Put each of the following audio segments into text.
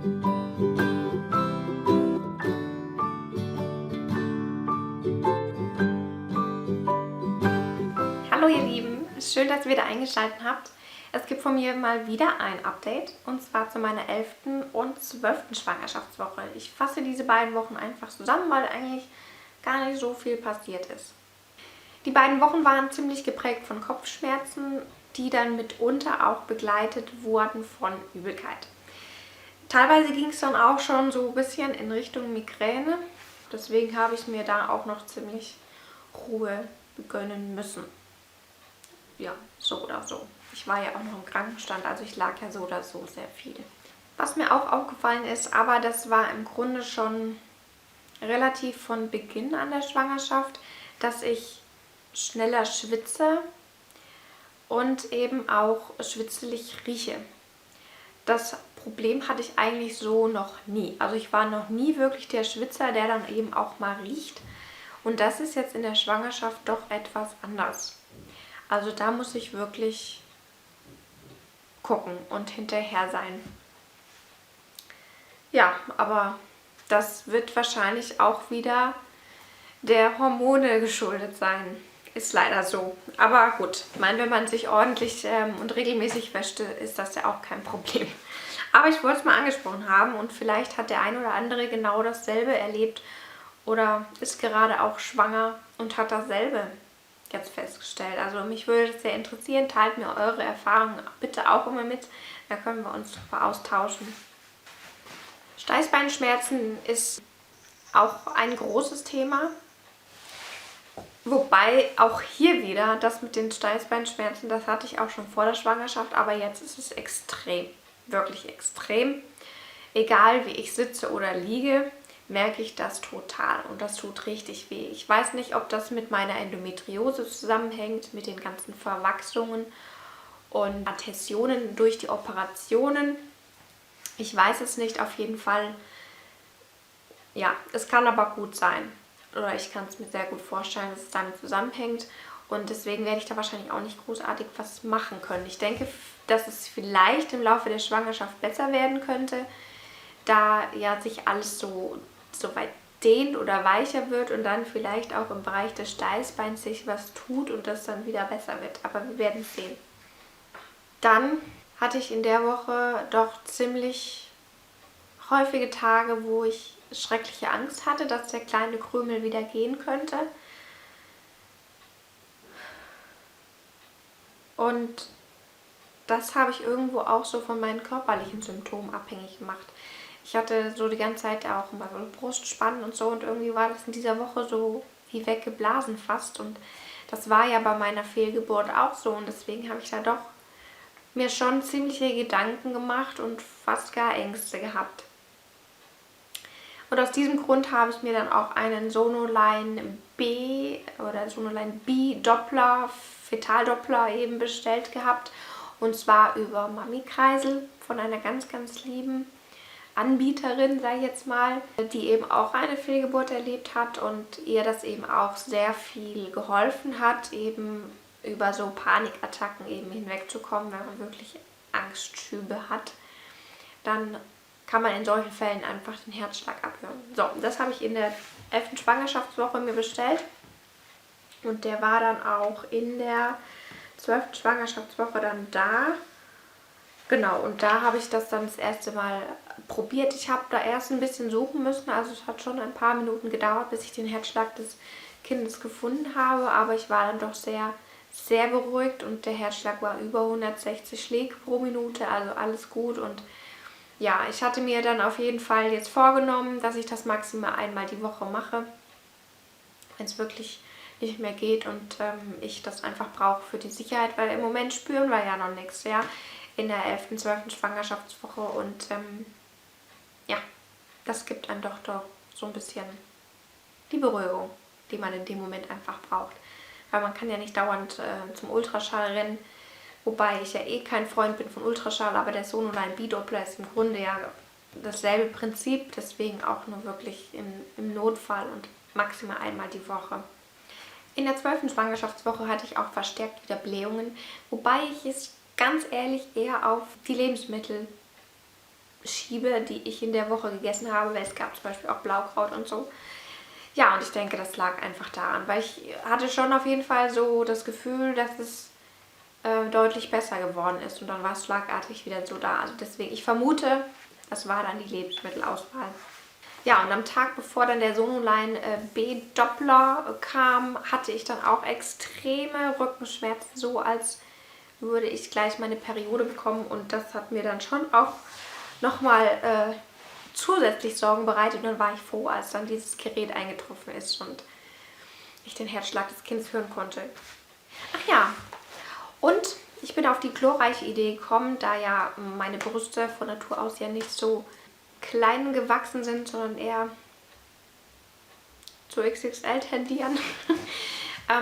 Hallo ihr Lieben, schön, dass ihr wieder eingeschaltet habt. Es gibt von mir mal wieder ein Update und zwar zu meiner 11. und 12. Schwangerschaftswoche. Ich fasse diese beiden Wochen einfach zusammen, weil eigentlich gar nicht so viel passiert ist. Die beiden Wochen waren ziemlich geprägt von Kopfschmerzen, die dann mitunter auch begleitet wurden von Übelkeit. Teilweise ging es dann auch schon so ein bisschen in Richtung Migräne, deswegen habe ich mir da auch noch ziemlich Ruhe gönnen müssen. Ja, so oder so. Ich war ja auch noch im Krankenstand, also ich lag ja so oder so sehr viel. Was mir auch aufgefallen ist, aber das war im Grunde schon relativ von Beginn an der Schwangerschaft, dass ich schneller schwitze und eben auch schwitzelig rieche. Das Problem hatte ich eigentlich so noch nie. Also ich war noch nie wirklich der Schwitzer, der dann eben auch mal riecht. Und das ist jetzt in der Schwangerschaft doch etwas anders. Also da muss ich wirklich gucken und hinterher sein. Ja, aber das wird wahrscheinlich auch wieder der Hormone geschuldet sein. Ist leider so. Aber gut, ich meine, wenn man sich ordentlich und regelmäßig wäscht, ist das ja auch kein Problem. Aber ich wollte es mal angesprochen haben und vielleicht hat der ein oder andere genau dasselbe erlebt oder ist gerade auch schwanger und hat dasselbe jetzt festgestellt. Also mich würde das sehr interessieren. Teilt mir eure Erfahrungen bitte auch immer mit. Da können wir uns super austauschen. Steißbeinschmerzen ist auch ein großes Thema. Wobei auch hier wieder das mit den Steißbeinschmerzen, das hatte ich auch schon vor der Schwangerschaft, aber jetzt ist es extrem. Wirklich extrem. Egal wie ich sitze oder liege, merke ich das total und das tut richtig weh. Ich weiß nicht, ob das mit meiner Endometriose zusammenhängt, mit den ganzen Verwachsungen und Adhäsionen durch die Operationen. Ich weiß es nicht, auf jeden Fall. Ja, es kann aber gut sein. Oder ich kann es mir sehr gut vorstellen, dass es damit zusammenhängt. Und deswegen werde ich da wahrscheinlich auch nicht großartig was machen können. Ich denke, dass es vielleicht im Laufe der Schwangerschaft besser werden könnte, da ja sich alles so weit dehnt oder weicher wird und dann vielleicht auch im Bereich des Steißbeins sich was tut und das dann wieder besser wird. Aber wir werden es sehen. Dann hatte ich in der Woche doch ziemlich häufige Tage, wo ich schreckliche Angst hatte, dass der kleine Krümel wieder gehen könnte. Und das habe ich irgendwo auch so von meinen körperlichen Symptomen abhängig gemacht. Ich hatte so die ganze Zeit auch immer so Brustspannen und so und irgendwie war das in dieser Woche so wie weggeblasen fast und das war ja bei meiner Fehlgeburt auch so und deswegen habe ich da doch mir schon ziemliche Gedanken gemacht und fast gar Ängste gehabt. Und aus diesem Grund habe ich mir dann auch einen Sonoline B oder Sonoline B Doppler, Fetaldoppler eben bestellt gehabt. Und zwar über Mami Kreisel von einer ganz, ganz lieben Anbieterin, sage ich jetzt mal, die eben auch eine Fehlgeburt erlebt hat und ihr das eben auch sehr viel geholfen hat, eben über so Panikattacken eben hinwegzukommen, wenn man wirklich Angstschübe hat. Dann kann man in solchen Fällen einfach den Herzschlag abhören. So, das habe ich in der 11. Schwangerschaftswoche mir bestellt und der war dann auch in der 12. Schwangerschaftswoche dann da. Genau, und da habe ich das dann das erste Mal probiert. Ich habe da erst ein bisschen suchen müssen, also es hat schon ein paar Minuten gedauert, bis ich den Herzschlag des Kindes gefunden habe, aber ich war dann doch sehr, sehr beruhigt und der Herzschlag war über 160 Schläge pro Minute, also alles gut und ja, ich hatte mir dann auf jeden Fall jetzt vorgenommen, dass ich das maximal einmal die Woche mache, wenn es wirklich nicht mehr geht und ich das einfach brauche für die Sicherheit, weil im Moment spüren wir ja noch nichts, ja, in der 11., 12. Schwangerschaftswoche und ja, das gibt einem doch so ein bisschen die Beruhigung, die man in dem Moment einfach braucht, weil man kann ja nicht dauernd zum Ultraschall rennen, wobei ich ja eh kein Freund bin von Ultraschall, aber der Sonoline B-Doppler ist im Grunde ja dasselbe Prinzip, deswegen auch nur wirklich im Notfall und maximal einmal die Woche. In der 12. Schwangerschaftswoche hatte ich auch verstärkt wieder Blähungen, wobei ich es ganz ehrlich eher auf die Lebensmittel schiebe, die ich in der Woche gegessen habe, weil es gab zum Beispiel auch Blaukraut und so. Ja, und ich denke, das lag einfach daran, weil ich hatte schon auf jeden Fall so das Gefühl, dass es deutlich besser geworden ist und dann war es schlagartig wieder so da. Also deswegen, ich vermute, das war dann die Lebensmittelauswahl. Ja, und am Tag, bevor dann der Sonoline B-Doppler kam, hatte ich dann auch extreme Rückenschmerzen, so als würde ich gleich meine Periode bekommen. Und das hat mir dann schon auch nochmal zusätzlich Sorgen bereitet. Und dann war ich froh, als dann dieses Gerät eingetroffen ist und ich den Herzschlag des Kindes hören konnte. Ach ja, und ich bin auf die glorreiche Idee gekommen, da ja meine Brüste von Natur aus ja nicht so klein gewachsen sind, sondern eher zu XXL tendieren,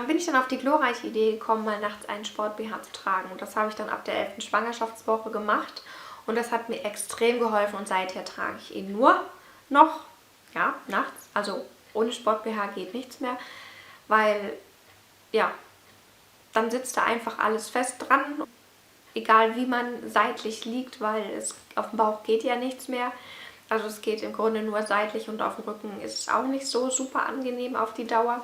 bin ich dann auf die glorreiche Idee gekommen, mal nachts einen Sport-BH zu tragen. Und das habe ich dann ab der 11. Schwangerschaftswoche gemacht und das hat mir extrem geholfen und seither trage ich ihn nur noch, ja, nachts. Also ohne Sport-BH geht nichts mehr, weil, ja, dann sitzt da einfach alles fest dran, egal wie man seitlich liegt, weil es auf dem Bauch geht ja nichts mehr. Also es geht im Grunde nur seitlich und auf dem Rücken ist es auch nicht so super angenehm auf die Dauer.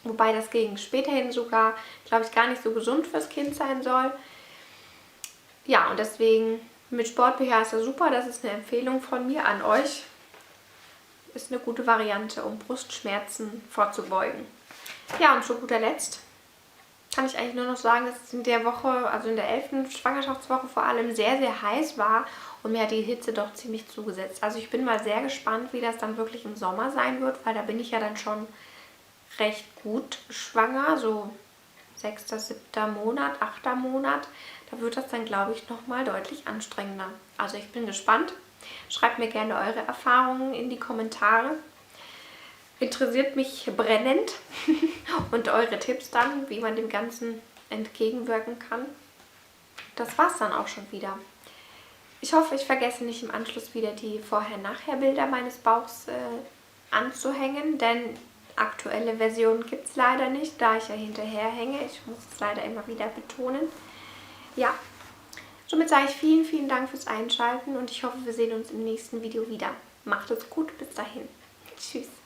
Wobei das gegen späterhin sogar, glaube ich, gar nicht so gesund fürs Kind sein soll. Ja, und deswegen mit Sport-BH ist das super. Das ist eine Empfehlung von mir an euch. Ist eine gute Variante, um Brustschmerzen vorzubeugen. Ja, und zu guter Letzt kann ich eigentlich nur noch sagen, dass es in der Woche, also in der 11. Schwangerschaftswoche vor allem sehr, sehr heiß war und mir hat die Hitze doch ziemlich zugesetzt. Also ich bin mal sehr gespannt, wie das dann wirklich im Sommer sein wird, weil da bin ich ja dann schon recht gut schwanger, so 6., 7. Monat, 8. Monat. Da wird das dann, glaube ich, nochmal deutlich anstrengender. Also ich bin gespannt. Schreibt mir gerne eure Erfahrungen in die Kommentare. Interessiert mich brennend und eure Tipps dann, wie man dem Ganzen entgegenwirken kann. Das war's dann auch schon wieder. Ich hoffe, ich vergesse nicht im Anschluss wieder die Vorher-Nachher-Bilder meines Bauchs anzuhängen, denn aktuelle Versionen gibt es leider nicht, da ich ja hinterher hänge. Ich muss es leider immer wieder betonen. Ja, somit sage ich vielen, vielen Dank fürs Einschalten und ich hoffe, wir sehen uns im nächsten Video wieder. Macht es gut, bis dahin. Tschüss.